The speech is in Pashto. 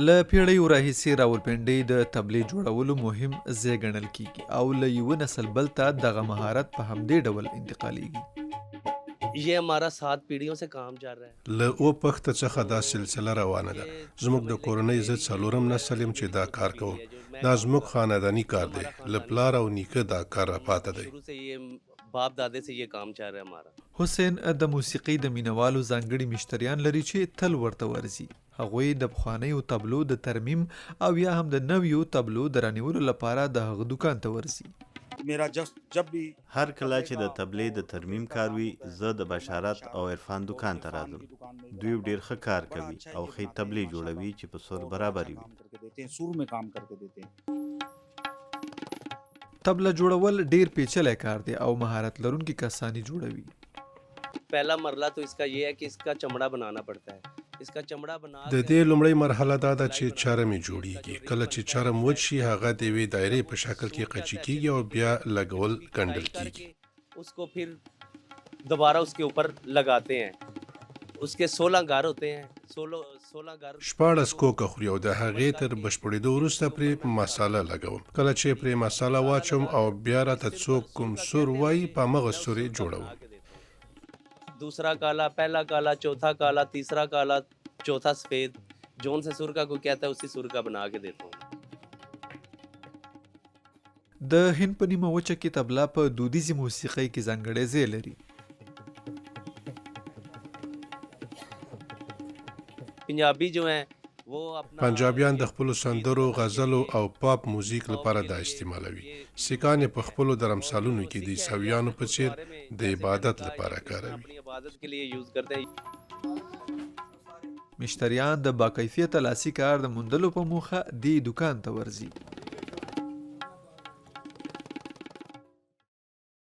له پیړیو راهیسې راولپنډۍ د تبلې جوړولو مهم ځای ګڼل کیږي او له یوه نسل بل ته دغه مهارت په همدې ډول انتقالیږي. ये हमारा 7 पीढ़ियों से काम चल रहा है. له او پخته څخه دا سلسله روانه ده. زموږ د کورنۍ زه څلورم نسل یم چې دا کار کوم. دا زموږ خانداني کار دی. له پلار او نیکه دا کار راپاته دی. शुरू से ये बाप दादे से ये काम चल रहा है हमारा. حسین د موسیقۍ د مینوالو ځانګړي مشتریان لري چې تل ورته ورځي. هغوی د پخوانیو تبلو د ترمیم او یا هم د نویو تبلو د رانیولو لپاره د هغه دکان ته ورځي. هر کله چې د تبلې د ترمیم کار وي زه د بشارت او عرفان دکان ته راځم. دوی ډیر ښه کار کوي او ښې تبلې جوړوي چې په سور برابر وي. تبله جوړول ډیر پیچلی کار دی او مهارت لرونکي کسان یې جوړوي. पहला मरला तो इसका ये है कि इसका चमड़ा बनाना पड़ता है. इसका चमड़ा बना د دې لومړی مرحله دا ده چې چرم یې جوړیږي. کله چې چرم وچ شي هغه د یوې دایرې په شکل کې قچي کیږي او بیا لګول ګنډل کیږي. उसको फिर दोबारा उसके ऊपर लगाते हैं. उसके 16 गार होते हैं. 16 गार 14 کوکه خوري او د هغې تر بشپړېدو وروسته پرې مساله لګوم. کله چې پرې مساله واچوم او بیا راته څوک کوم سور وایي په همغه سور یې جوړوم. दूसरा काला, पहला काला, चौथा काला, तीसरा काला, चौथा सफेद. जौन से सुर का कोई कहता है उसी सुर का बना के देता हूँ. د هند په نیمه وچه کې تبله په دودیزې موسیقۍ کې ځانګړی ځای لري. पंजाबी जो हैं वो अपना پنجابیان د خپلو سندرو، غزلو او پاپ موزیک لپاره دا استعمالوي. سیکان یې په خپلو درمسالونو کې د عیسویانو په څیر د عبادت لپاره کاروي. अपनी इबादत के लिए यूज करते हैं. مشتریان د باکیفیته لاسي کار د موندلو په موخه دې دکان ته ورځي.